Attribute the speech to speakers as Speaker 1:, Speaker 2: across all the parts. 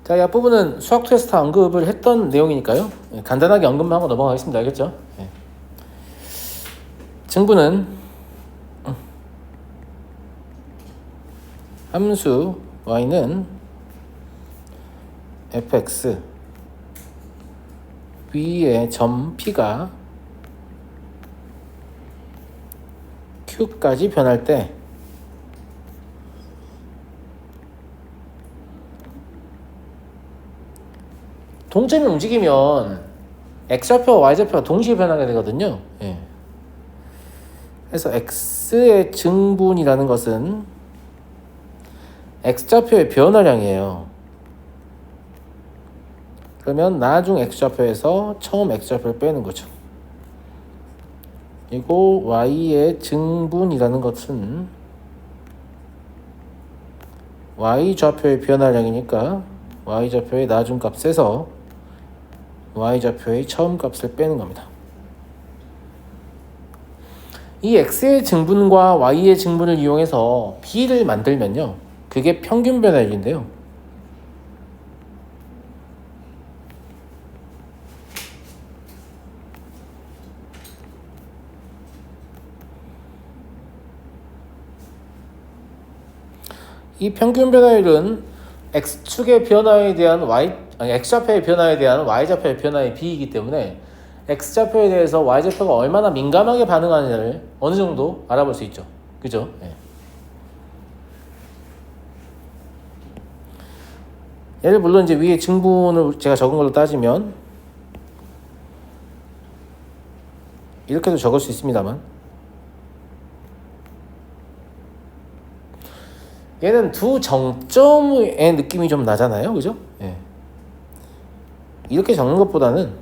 Speaker 1: 자, 이 앞부분은 수학투에서 다 언급을 했던 내용이니까요. 간단하게 언급만 하고 넘어가겠습니다. 알겠죠? 증부는 함수 y는 fx 위의 점 p가 q까지 변할 때 동점이 움직이면 x좌표와 y좌표가 동시에 변하게 되거든요. 그래서 x의 증분이라는 것은 x좌표의 변화량이에요. 그러면 나중 x좌표에서 처음 x좌표를 빼는 거죠. 그리고 y의 증분이라는 것은 y좌표의 변화량이니까 y좌표의 나중 값에서 y좌표의 처음 값을 빼는 겁니다. 이 x의 증분과 y의 증분을 이용해서 b를 만들면요, 그게 평균 변화율인데요. 이 평균 변화율은 x축의 변화에 대한 x좌표의 변화에 대한 y좌표의 변화의 비이기 때문에 x좌표에 대해서 y좌표가 얼마나 민감하게 반응하느냐를 어느 정도 알아볼 수 있죠. 그죠? 얘를 물론 이제 위에 증분을 제가 적은 걸로 따지면 이렇게도 적을 수 있습니다만, 얘는 두 정점의 느낌이 좀 나잖아요. 그죠? 이렇게 적는 것보다는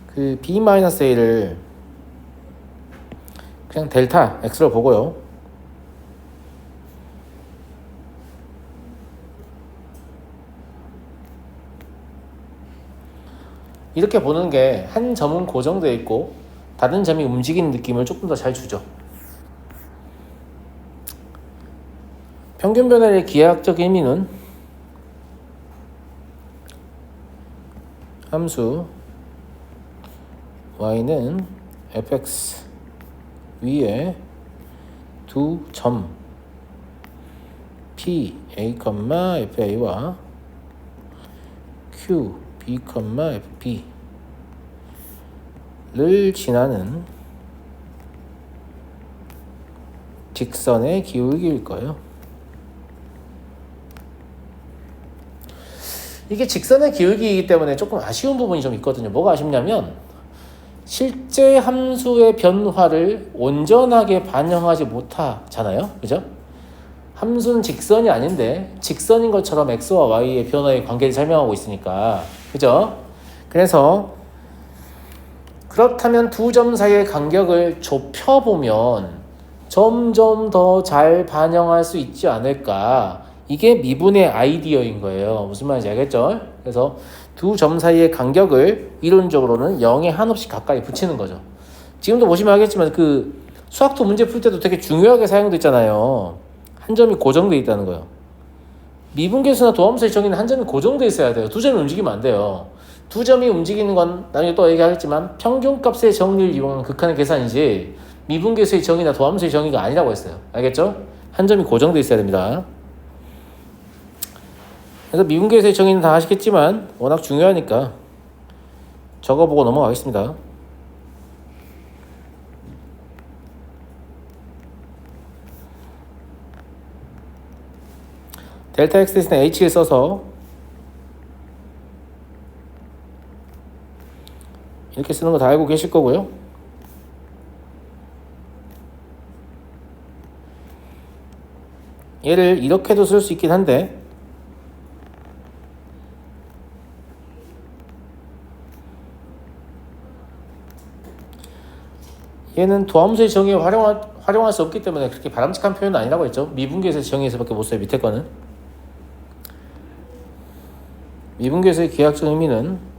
Speaker 1: 그 b-a를 그냥 델타 x로 보고요, 이렇게 보는 게 한 점은 고정되어 있고 다른 점이 움직이는 느낌을 조금 더 잘 주죠. 평균 변화의 기하학적 의미는 함수 y는 fx 위에 두 점 p a, fa와 q b, fb를 지나는 직선의 기울기일 거예요. 이게 직선의 기울기이기 때문에 조금 아쉬운 부분이 좀 있거든요. 뭐가 아쉽냐면 실제 함수의 변화를 온전하게 반영하지 못하잖아요. 그죠? 함수는 직선이 아닌데 직선인 것처럼 x와 y의 변화의 관계를 설명하고 있으니까. 그죠? 그래서 그렇다면 두 점 사이의 간격을 좁혀보면 점점 더 잘 반영할 수 있지 않을까. 이게 미분의 아이디어인 거예요. 무슨 말인지 알겠죠? 그래서 두 점 사이의 간격을 이론적으로는 0에 한없이 가까이 붙이는 거죠. 지금도 보시면 알겠지만 그 수학도 문제 풀 때도 되게 중요하게 사용됐잖아요. 한 점이 고정되어 있다는 거예요. 미분계수나 도함수의 정의는 한 점이 고정되어 있어야 돼요. 두 점이 움직이면 안 돼요. 두 점이 움직이는 건 나중에 또 얘기하겠지만 평균값의 정리를 이용한 극한의 계산이지 미분계수의 정의나 도함수의 정의가 아니라고 했어요. 알겠죠? 한 점이 고정되어 있어야 됩니다. 그래서 미분계수의 정의는 다 아시겠지만 워낙 중요하니까 적어보고 넘어가겠습니다. 델타 x 대신에 h를 써서 이렇게 쓰는 거 다 알고 계실 거고요. 얘를 이렇게도 쓸 수 있긴 한데 얘는 도함수의 정의에 활용할 수 없기 때문에 그렇게 바람직한 표현은 아니라고 했죠. 미분계수의 정의에서밖에 못 써요. 밑에 거는. 미분계수의 기하학적 의미는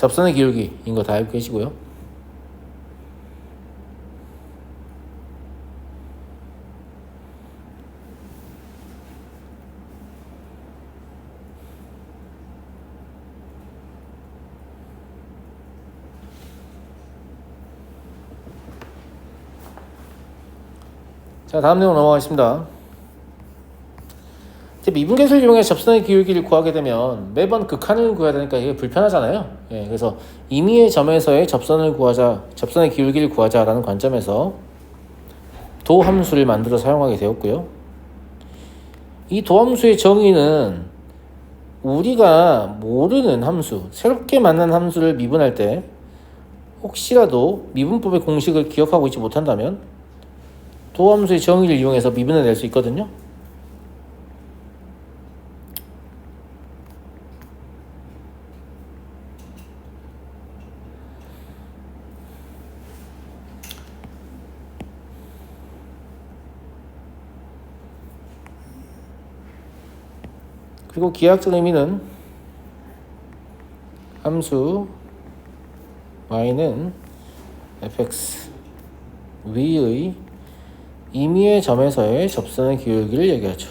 Speaker 1: 접선의 기울기인 거 다 알고 계시고요. 자, 다음 내용 넘어가겠습니다. 이제 미분계수를 이용해 접선의 기울기를 구하게 되면 매번 극한을 구해야 되니까 이게 불편하잖아요. 예, 그래서 임의의 점에서의 접선을 구하자, 접선의 기울기를 구하자라는 관점에서 도함수를 만들어 사용하게 되었고요. 이 도함수의 정의는 우리가 모르는 함수, 새롭게 만난 함수를 미분할 때 혹시라도 미분법의 공식을 기억하고 있지 못한다면 도함수의 정의를 이용해서 미분을 낼 수 있거든요. 그리고 기하학적 의미는 함수 y는 fx 위의 임의의 점에서의 접선의 기울기를 얘기하죠.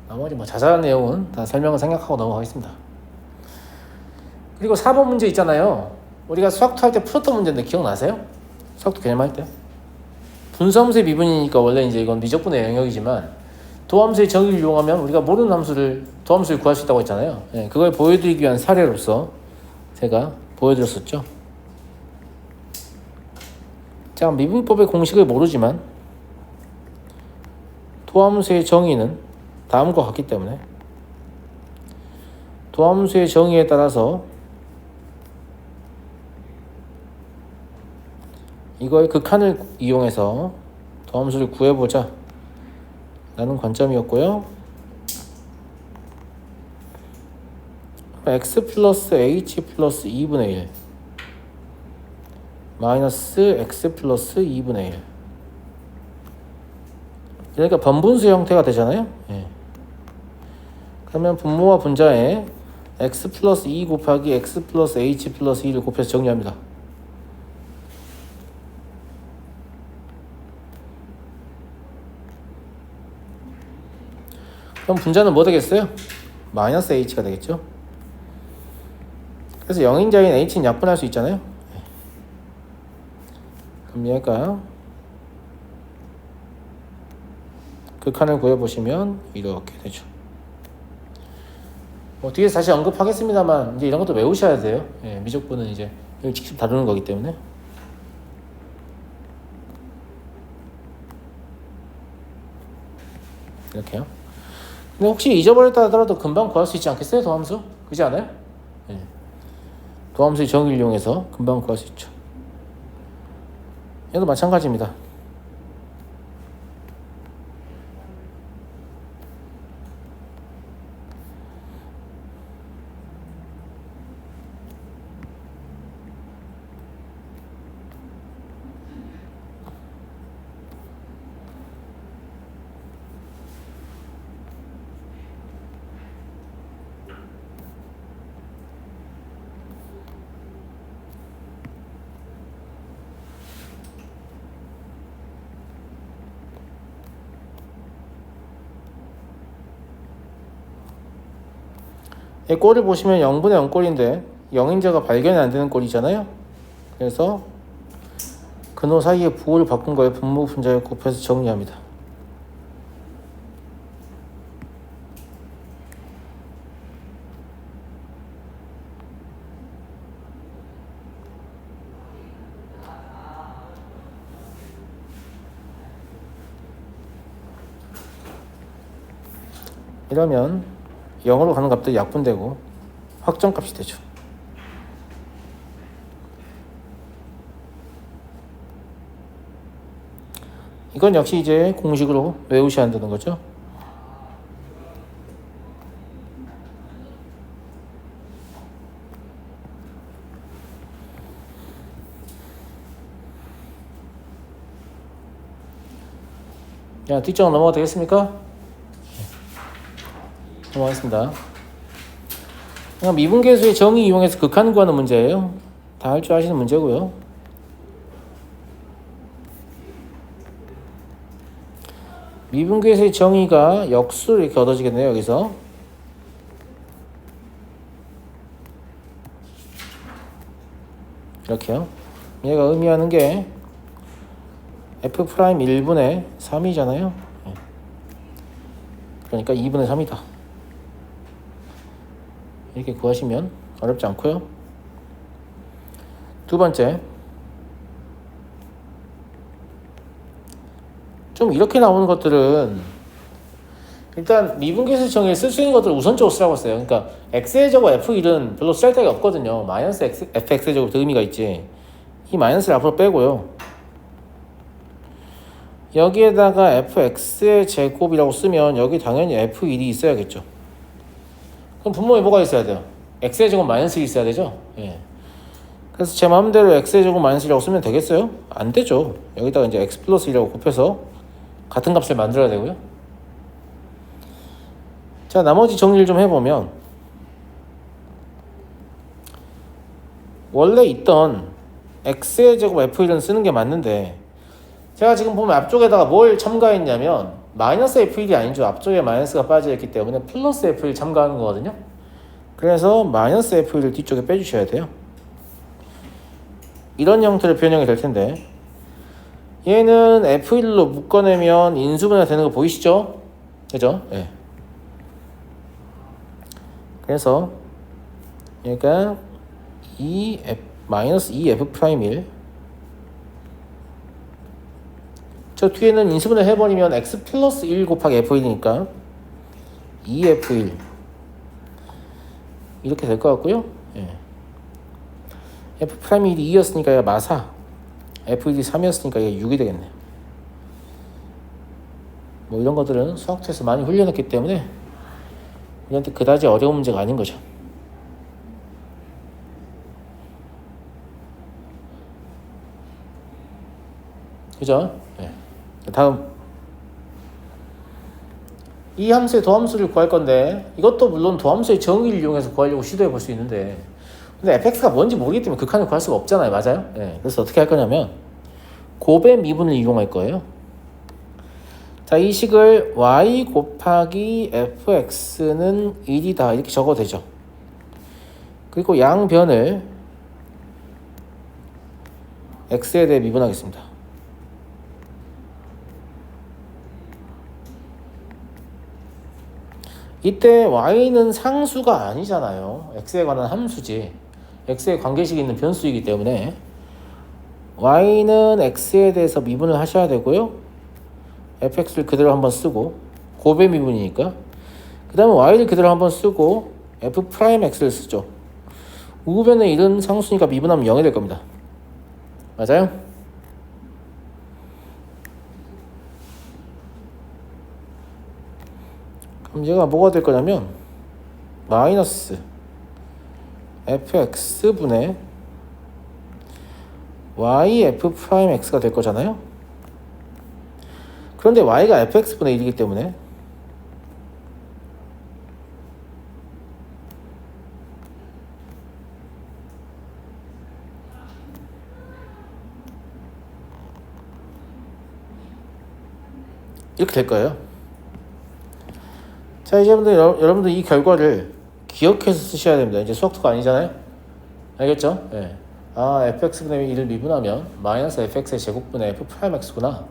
Speaker 1: 나머지 뭐 자세한 내용은 다 설명을 생략하고 넘어가겠습니다. 그리고 4번 문제 있잖아요. 우리가 수학투 할 때 풀었던 문제인데 기억나세요? 수학투 개념할 때 분수함수의 미분이니까 원래 이제 이건 미적분의 영역이지만 도함수의 정의를 이용하면 우리가 모르는 함수를 도함수를 구할 수 있다고 했잖아요. 예, 그걸 보여드리기 위한 사례로서 제가 보여드렸었죠. 자, 미분법의 공식을 모르지만 도함수의 정의는 다음과 같기 때문에 도함수의 정의에 따라서 이거의 극한을 이용해서 도함수를 구해보자 라는 관점이었고요. x 플러스 h 플러스 2분의 1 마이너스 x 플러스 2분의 1 그러니까 번분수 형태가 되잖아요. 예. 그러면 분모와 분자에 x 플러스 2 곱하기 x 플러스 h 플러스 2를 곱해서 정리합니다. 그럼 분자는 뭐 되겠어요? 마이너스 h가 되겠죠. 그래서 영인자인 h는 약분할 수 있잖아요. 그럼 얘가 극한을 구해보시면 이렇게 되죠. 뒤에서 다시 언급하겠습니다만 이제 이런 것도 외우셔야 돼요. 예, 미적분은 이제 이걸 직접 다루는 거기 때문에. 이렇게요. 근데 혹시 잊어버렸다 하더라도 금방 구할 수 있지 않겠어요? 도함수? 그렇지 않아요? 예. 도함수의 정의를 이용해서 금방 구할 수 있죠. 얘도 마찬가지입니다. 이 꼴을 보시면 0분의 0꼴인데 0인자가 발견이 안 되는 꼴이잖아요. 그래서 근호 사이의 부호를 바꾼 거에 분모 분자에 곱해서 정리합니다. 이러면 0으로 가는 값들이 약분되고 확정값이 되죠. 이건 역시 이제 공식으로 외우셔야 한다는 거죠. 자, 뒷장 넘어가도 되겠습니까? 넘어가겠습니다. 미분계수의 정의 이용해서 극한 구하는 문제예요. 다 할 줄 아시는 문제고요. 미분계수의 정의가 역수로 이렇게 얻어지겠네요. 여기서 이렇게요. 얘가 의미하는 게 F'1분의 3이잖아요. 그러니까 2분의 3이다. 이렇게 구하시면 어렵지 않고요. 두 번째, 좀 이렇게 나오는 것들은 일단 미분계수 정의를 쓸 수 있는 것들을 우선적으로 쓰라고 했어요. 그러니까 x의 제곱 f1은 별로 쓸 데가 없거든요. 마이너스 fx의 제곱 더 의미가 있지. 이 마이너스를 앞으로 빼고요. 여기에다가 fx의 제곱이라고 쓰면 여기 당연히 f1이 있어야겠죠. 그럼 분모에 뭐가 있어야 돼요? x의 제곱 마이너스 1이 있어야 되죠? 예. 그래서 제 마음대로 x의 제곱 마이너스 1이라고 쓰면 되겠어요? 안 되죠. 여기다가 이제 x 플러스 1이라고 곱해서 같은 값을 만들어야 되고요. 자, 나머지 정리를 좀 해보면 원래 있던 x의 제곱 f1은 쓰는 게 맞는데 제가 지금 보면 앞쪽에다가 뭘 첨가했냐면 마이너스 f1이 아니죠. 앞쪽에 마이너스가 빠져있기 때문에 플러스 f1 첨가하는 거거든요. 그래서 마이너스 f1을 뒤쪽에 빼주셔야 돼요. 이런 형태로 변형이 될 텐데 얘는 f1로 묶어내면 인수분해가 되는 거 보이시죠? 그죠? 예. 그래서 얘가 마이너스 2f'1 저 뒤에는 인수분해 해버리면 x 플러스 1 곱하기 f1이니까 2f1 이렇게 될 것 같고요. 예. f'1이 2였으니까 얘가 마사 f1이 3이었으니까 얘가 6이 되겠네요. 뭐 이런 것들은 수학책에서 많이 훈련했기 때문에 우리한테 그다지 어려운 문제가 아닌 거죠. 그죠? 네. 다음 이 함수의 도함수를 구할 건데 이것도 물론 도함수의 정의를 이용해서 구하려고 시도해 볼 수 있는데 근데 fx가 뭔지 모르기 때문에 극한을 구할 수가 없잖아요. 맞아요? 네. 그래서 어떻게 할 거냐면 곱의 미분을 이용할 거예요. 자, 이 식을 y 곱하기 fx는 1이다 이렇게 적어도 되죠. 그리고 양변을 x에 대해 미분하겠습니다. 이때 y는 상수가 아니잖아요. x에 관한 함수지. x에 관계식이 있는 변수이기 때문에 y는 x에 대해서 미분을 하셔야 되고요. fx를 그대로 한번 쓰고 곱의 미분이니까 그 다음에 y를 그대로 한번 쓰고 f'x를 쓰죠. 우변의 1은 상수니까 미분하면 0이 될 겁니다. 맞아요? 그럼 얘가 뭐가 될 거냐면 마이너스 fx분의 y f'x가 될 거잖아요. 그런데 y가 fx분의 1이기 때문에 이렇게 될 거예요. 자, 이제 여러분들 이 결과를 기억해서 쓰셔야 됩니다. 이제 수학토가 아니잖아요. 알겠죠? 네. 아, fx분의 1을 미분하면 마이너스 fx의 제곱분의 f'x구나.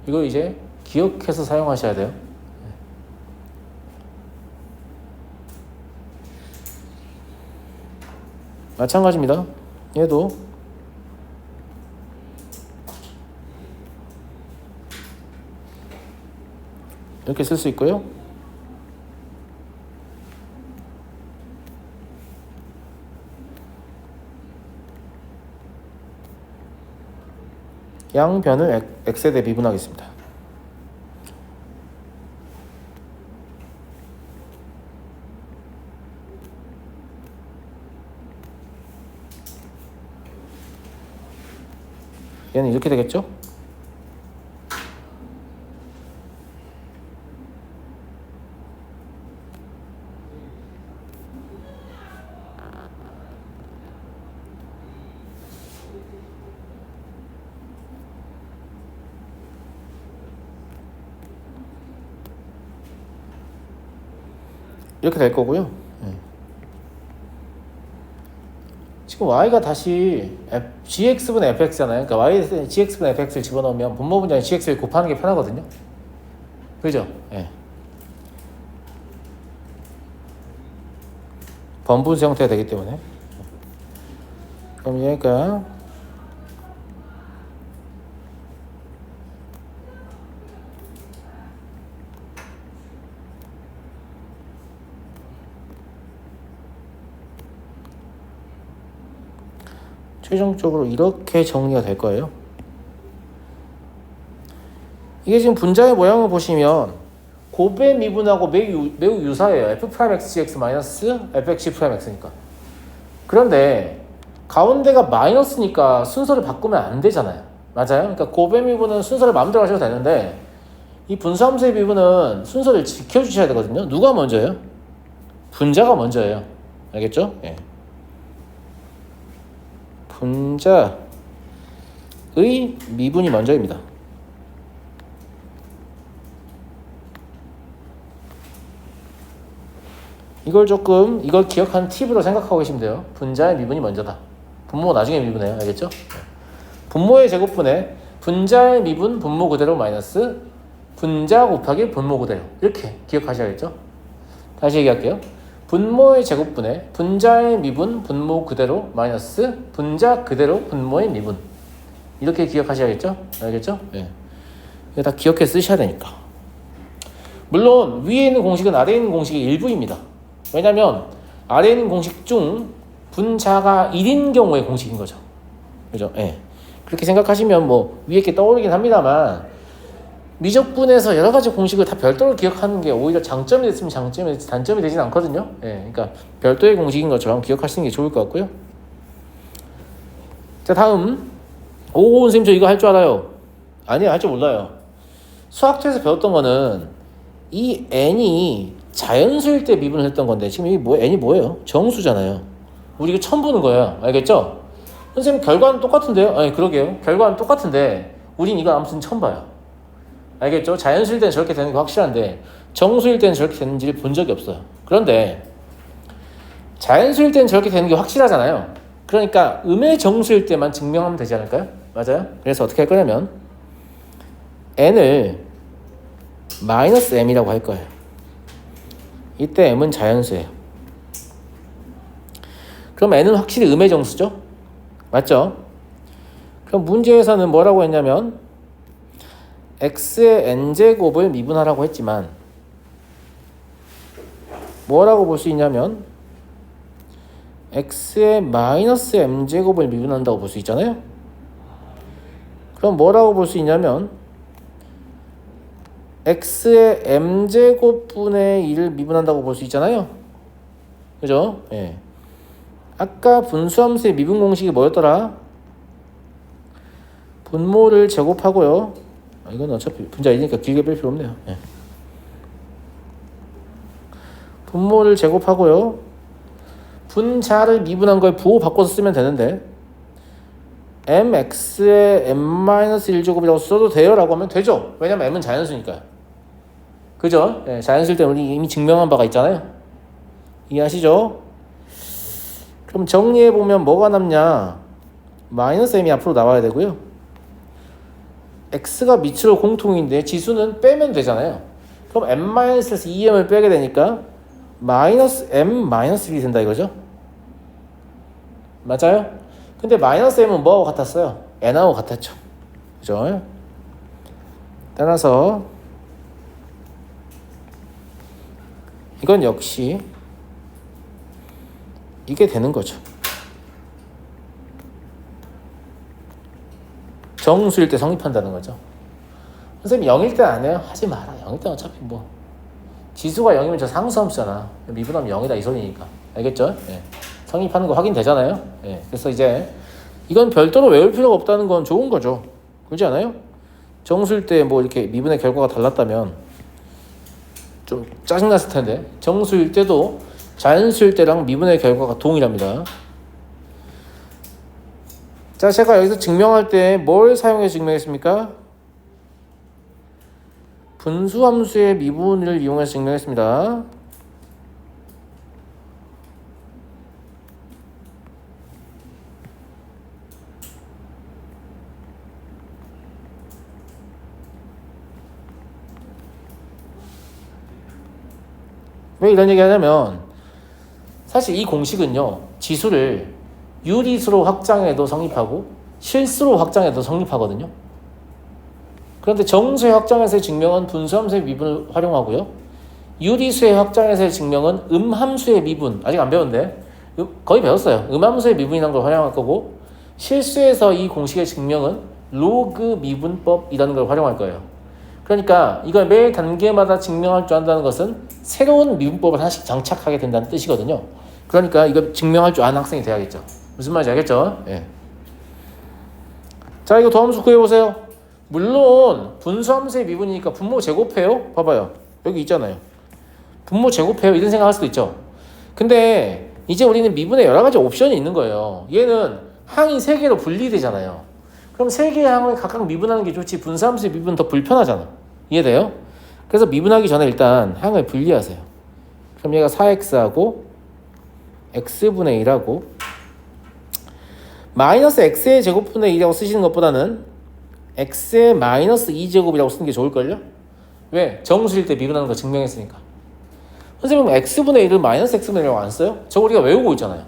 Speaker 1: 이걸 이제 기억해서 사용하셔야 돼요. 마찬가지입니다. 얘도 이렇게 쓸 수 있고요. 양변을 x에 대해 미분하겠습니다. 얘는 이렇게 되겠죠? 이렇게 될 거고요. 지금 y가 다시 gx분의 fx잖아요. 그러니까 y gx분의 fx를 집어넣으면 분모 분자에 gx를 곱하는 게 편하거든요. 그죠? 번분수 형태가 되기 때문에. 그럼 얘가 최종적으로 이렇게 정리가 될 거예요. 이게 지금 분자의 모양을 보시면 곱의 미분하고 매우 유사해요. f'xg(-fx'X니까. 그런데 가운데가 마이너스니까 순서를 바꾸면 안 되잖아요. 맞아요? 그러니까 곱의 미분은 순서를 마음대로 하셔도 되는데 이 분수함수의 미분은 순서를 지켜주셔야 되거든요. 누가 먼저예요? 분자가 먼저예요. 알겠죠? 분자의 미분이 먼저입니다. 이걸 기억하는 팁으로 생각하고 계시면 돼요. 분자의 미분이 먼저다. 분모 나중에 미분해요. 알겠죠? 분모의 제곱분에 분자의 미분 분모 그대로 마이너스 분자 곱하기 분모 그대로 이렇게 기억하셔야겠죠? 다시 얘기할게요. 분모의 제곱분에 분자의 미분 분모 그대로 마이너스 분자 그대로 분모의 미분 이렇게 기억하셔야겠죠? 알겠죠? 이거 다 기억해 쓰셔야 되니까. 물론 위에 있는 공식은 아래에 있는 공식의 일부입니다. 왜냐면 아래에 있는 공식 중 분자가 1인 경우의 공식인 거죠. 그죠? 그렇게 생각하시면 뭐 위에 게 떠오르긴 합니다만 미적분에서 여러 가지 공식을 다 별도로 기억하는 게 오히려 장점이 됐으면 단점이 되진 않거든요. 그러니까 별도의 공식인 것처럼 기억하시는 게 좋을 것 같고요. 자, 다음. 오, 선생님 저 이거 할 줄 알아요. 아니요, 할 줄 몰라요. 수학책에서 배웠던 거는 이 n이 자연수일 때 미분을 했던 건데 지금 n이 뭐예요? 정수잖아요. 우리 이거 처음 보는 거예요. 알겠죠? 선생님 결과는 똑같은데요? 아니 그러게요. 결과는 똑같은데 우린 이거 아무튼 처음 봐요. 알겠죠? 자연수일 때는 저렇게 되는 게 확실한데 정수일 때는 저렇게 되는지를 본 적이 없어요. 그런데 자연수일 때는 저렇게 되는 게 확실하잖아요. 그러니까 음의 정수일 때만 증명하면 되지 않을까요? 맞아요? 그래서 어떻게 할 거냐면 n을 마이너스 m이라고 할 거예요. 이때 m은 자연수예요. 그럼 n은 확실히 음의 정수죠? 맞죠? 그럼 문제에서는 뭐라고 했냐면 x의 n제곱을 미분하라고 했지만 뭐라고 볼 수 있냐면 x의 마이너스 m제곱을 미분한다고 볼 수 있잖아요. 그럼 뭐라고 볼 수 있냐면 x의 m제곱분의 1을 미분한다고 볼 수 있잖아요. 그죠? 아까 분수함수의 미분 공식이 뭐였더라? 분모를 제곱하고요. 이건 어차피 분자이니까 길게 뺄 필요 없네요. 분모를 제곱하고요. 분자를 미분한 걸 부호 바꿔서 쓰면 되는데 mx의 m-1제곱이라고 써도 돼요? 라고 하면 되죠. 왜냐면 m은 자연수니까요. 그죠? 자연수일 때 우리 이미 증명한 바가 있잖아요. 이해하시죠? 그럼 정리해보면 뭐가 남냐? 마이너스 m이 앞으로 나와야 되고요. x가 밑으로 공통인데 지수는 빼면 되잖아요. 그럼 m-에서 2m을 빼게 되니까 마이너스 m-1이 된다 이거죠? 맞아요? 근데 마이너스 m은 뭐하고 같았어요? n하고 같았죠. 그죠? 따라서 이건 역시 이게 되는 거죠. 정수일 때 성립한다는 거죠. 선생님 0일 때 안 해요? 하지 마라. 0일 때 어차피 뭐 지수가 0이면 저 상수함수잖아. 미분하면 0이다 이 소리니까. 알겠죠? 성립하는 거 확인되잖아요. 그래서 이제 이건 별도로 외울 필요가 없다는 건 좋은 거죠. 그렇지 않아요? 정수일 때 뭐 이렇게 미분의 결과가 달랐다면 좀 짜증났을 텐데 정수일 때도 자연수일 때랑 미분의 결과가 동일합니다. 자, 제가 여기서 증명할 때 뭘 사용해서 증명했습니까? 분수함수의 미분을 이용해서 증명했습니다. 왜 이런 얘기 하냐면 사실 이 공식은요 지수를 유리수로 확장해도 성립하고 실수로 확장해도 성립하거든요. 그런데 정수의 확장에서의 증명은 분수함수의 미분을 활용하고요. 유리수의 확장에서의 증명은 음함수의 미분, 아직 안 배웠는데 거의 배웠어요. 음함수의 미분이라는 걸 활용할 거고, 실수에서 이 공식의 증명은 로그 미분법이라는 걸 활용할 거예요. 그러니까 이걸 매 단계마다 증명할 줄 안다는 것은 새로운 미분법을 하나씩 장착하게 된다는 뜻이거든요. 그러니까 이거 증명할 줄 아는 학생이 돼야겠죠. 무슨 말인지 알겠죠? 예. 자, 이거 도함수 구해보세요. 물론 분수함수의 미분이니까 분모 제곱해요. 봐봐요. 여기 있잖아요. 분모 제곱해요. 이런 생각할 수도 있죠. 근데 이제 우리는 미분에 여러 가지 옵션이 있는 거예요. 얘는 항이 3개로 분리되잖아요. 그럼 3개의 항을 각각 미분하는 게 좋지 분수함수의 미분은 더 불편하잖아. 이해돼요? 그래서 미분하기 전에 일단 항을 분리하세요. 그럼 얘가 4x하고 x분의 1하고 마이너스 x의 제곱분의 1이라고 쓰시는 것보다는 x의 마이너스 2제곱이라고 쓰는 게 좋을걸요? 왜? 정수일 때 미분하는 거 증명했으니까. 선생님 x분의 1을 마이너스 x분의 1이라고 안 써요? 저거 우리가 외우고 있잖아요.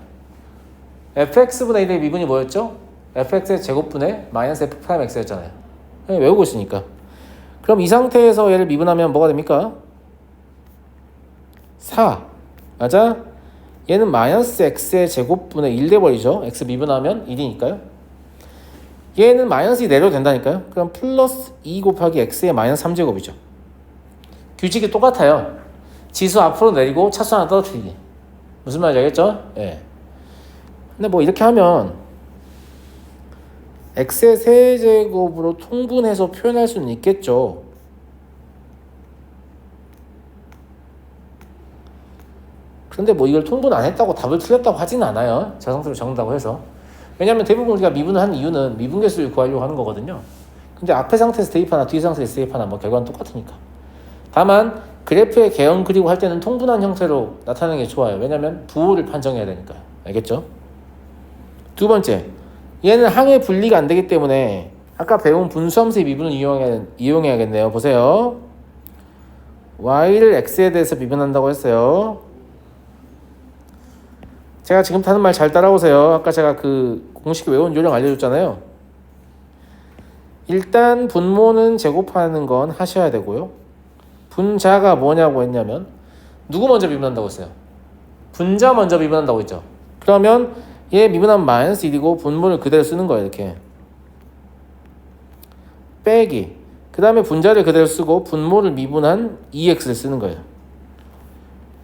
Speaker 1: fx분의 1의 미분이 뭐였죠? fx의 제곱분의 마이너스 f 프라임 x였잖아요. 네, 외우고 있으니까. 그럼 이 상태에서 얘를 미분하면 뭐가 됩니까? 4. 맞아? 얘는 마이너스 x의 제곱분의 1 돼버리죠. x 미분하면 1이니까요. 얘는 마이너스 2 내려도 된다니까요. 그럼 플러스 2 곱하기 x의 마이너스 3제곱이죠. 규칙이 똑같아요. 지수 앞으로 내리고 차수 하나 떨어뜨리기. 무슨 말인지 알겠죠? 예. 근데 뭐 이렇게 하면 x의 세제곱으로 통분해서 표현할 수는 있겠죠. 그런데 뭐 이걸 통분 안 했다고 답을 틀렸다고 하지는 않아요. 자성수를 적는다고 해서. 왜냐하면 대부분 우리가 미분을 한 이유는 미분계수를 구하려고 하는 거거든요. 근데 앞에 상태에서 대입하나 뒤 상태에서 대입하나 뭐 결과는 똑같으니까. 다만 그래프의 개형 그리고 할 때는 통분한 형태로 나타내는 게 좋아요. 왜냐하면 부호를 판정해야 되니까요. 알겠죠? 두 번째, 얘는 항의 분리가 안 되기 때문에 아까 배운 분수함수의 미분을 이용해야겠네요. 보세요. y를 x에 대해서 미분한다고 했어요. 제가 지금 하는 말 잘 따라오세요. 아까 제가 그 공식 외운 요령 알려줬잖아요. 일단 분모는 제곱하는 건 하셔야 되고요. 분자가 뭐냐고 했냐면 누구 먼저 미분한다고 했어요? 분자 먼저 미분한다고 했죠. 그러면 얘 미분하면 마이너스 1이고 분모를 그대로 쓰는 거예요. 이렇게 빼기 그 다음에 분자를 그대로 쓰고 분모를 미분한 2x를 쓰는 거예요.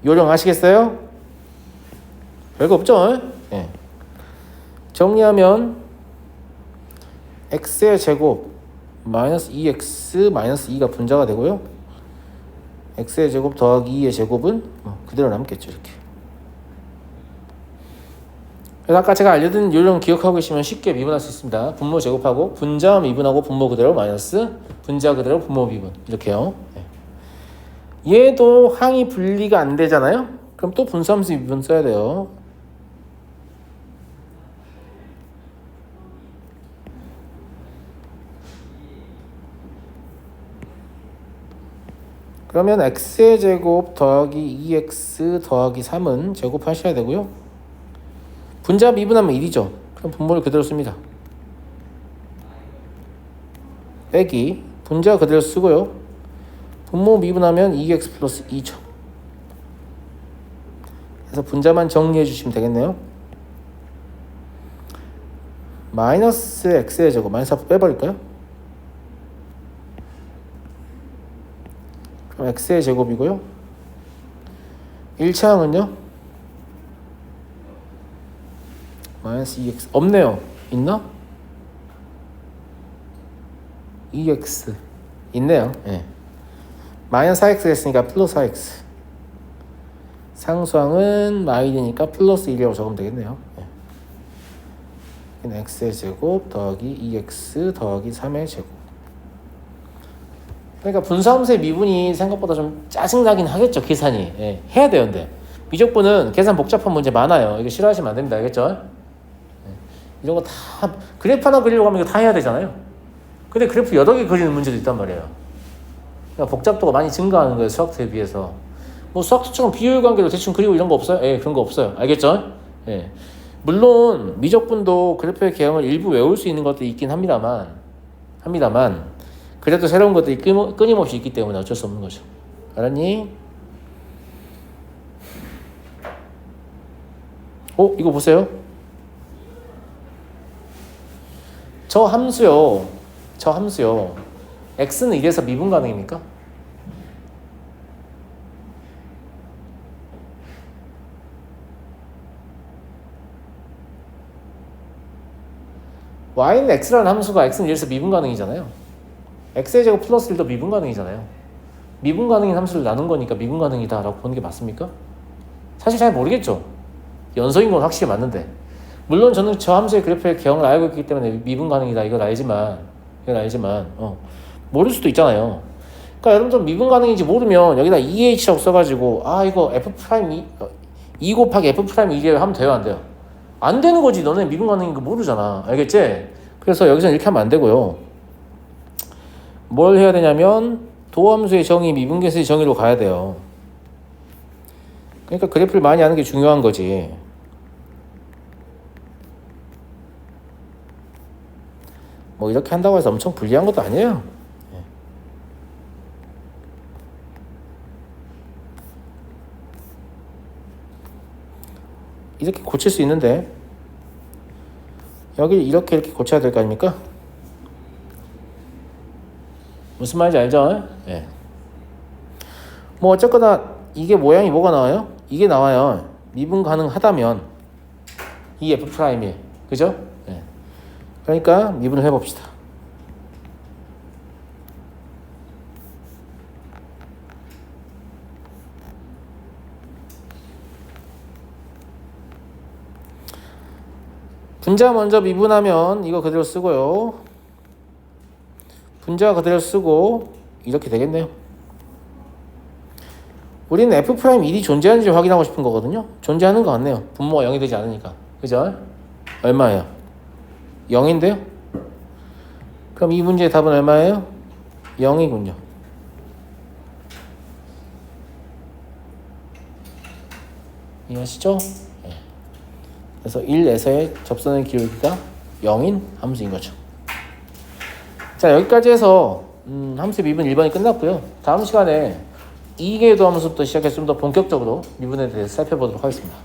Speaker 1: 요령 아시겠어요? 별거 없죠? 예. 정리하면 x의 제곱 마이너스 2x 마이너스 2가 분자가 되고요. x의 제곱 더하기 2의 제곱은 그대로 남겠죠. 이렇게. 그래서 아까 제가 알려드린 요령 기억하고 계시면 쉽게 미분할 수 있습니다. 분모 제곱하고 분자 미분하고 분모 그대로 마이너스 분자 그대로 분모 미분 이렇게요. 얘도 항이 분리가 안 되잖아요. 그럼 또 분수함수 미분 써야 돼요. 그러면 x의 제곱 더하기 2x 더하기 3은 제곱하셔야 되고요. 분자 미분하면 1이죠. 그럼 분모를 그대로 씁니다. 빼기 분자 그대로 쓰고요. 분모 미분하면 2x 플러스 2죠. 그래서 분자만 정리해 주시면 되겠네요. 마이너스 x의 제곱 마이너스 4 빼버릴까요? 그럼 x의 제곱이고요. 1차항은요? 마이너스 2x 없네요. 있나? 2x 있네요. 예. 마이너스 4x 했으니까 플러스 4x 상수항은 마이너니까 플러스 1이라고 적으면 되겠네요. 예. x의 제곱 더하기 2x 더하기 3의 제곱. 그러니까 분수함수의 미분이 생각보다 좀 짜증나긴 하겠죠. 계산이. 예. 해야 돼요. 근데 미적분은 계산 복잡한 문제 많아요. 이거 싫어하시면 안 됩니다. 알겠죠? 이런 거 다 그래프 하나 그리려고 하면 이거 다 해야 되잖아요. 근데 그래프 여러 개 그리는 문제도 있단 말이에요. 그러니까 복잡도가 많이 증가하는 거예요. 수학서에 비해서. 뭐 수학처럼 비효율 관계로 대충 그리고 이런 거 없어요? 예, 그런 거 없어요. 알겠죠? 예. 물론 미적분도 그래프의 개형을 일부 외울 수 있는 것들이 있긴 합니다만 그래도 새로운 것들이 끊임없이 있기 때문에 어쩔 수 없는 거죠. 알았니? 이거 보세요. 저 함수요. x는 1에서 미분 가능입니까? y는 x라는 함수가 x는 1에서 미분 가능이잖아요. x의 제곱 플러스 1도 미분 가능이잖아요. 미분 가능인 함수를 나눈 거니까 미분 가능이다 라고 보는 게 맞습니까? 사실 잘 모르겠죠. 연소인 건 확실히 맞는데, 물론 저는 저 함수의 그래프의 개형을 알고 있기 때문에 미분 가능이다 이걸 알지만 모를 수도 있잖아요. 그러니까 여러분들 미분 가능인지 모르면 여기다 2h라고 써가지고 이거 f 프라임 2 곱하기 f 프라임 1이에요 하면 돼요, 안 돼요? 안 되는 거지. 너네 미분 가능인 거 모르잖아. 알겠지? 그래서 여기서 이렇게 하면 안 되고요. 뭘 해야 되냐면 도함수의 정의, 미분계수의 정의로 가야 돼요. 그러니까 그래프를 많이 아는 게 중요한 거지. 뭐 이렇게 한다고 해서 엄청 불리한 것도 아니에요. 이렇게 고칠 수 있는데 여기 이렇게 고쳐야 될 거 아닙니까? 무슨 말인지 알죠? 예. 뭐 어쨌거나 이게 모양이 뭐가 나와요? 이게 나와요. 미분 가능하다면 이 f 프라임이, 그죠? 예. 그러니까 미분을 해봅시다. 분자 먼저 미분하면 이거 그대로 쓰고요. 분자 그대로 쓰고 이렇게 되겠네요. 우리는 f'1이 존재하는지 확인하고 싶은 거거든요. 존재하는 것 같네요. 분모가 0이 되지 않으니까. 그죠? 얼마예요? 0인데요? 그럼 이 문제의 답은 얼마예요? 0이군요. 이해하시죠? 네. 그래서 1에서의 접선의 기울기가 0인 함수인 거죠. 자, 여기까지 해서 함수 미분 1번이 끝났고요. 다음 시간에 2개의 도함수부터 시작해서 좀 더 본격적으로 미분에 대해서 살펴보도록 하겠습니다.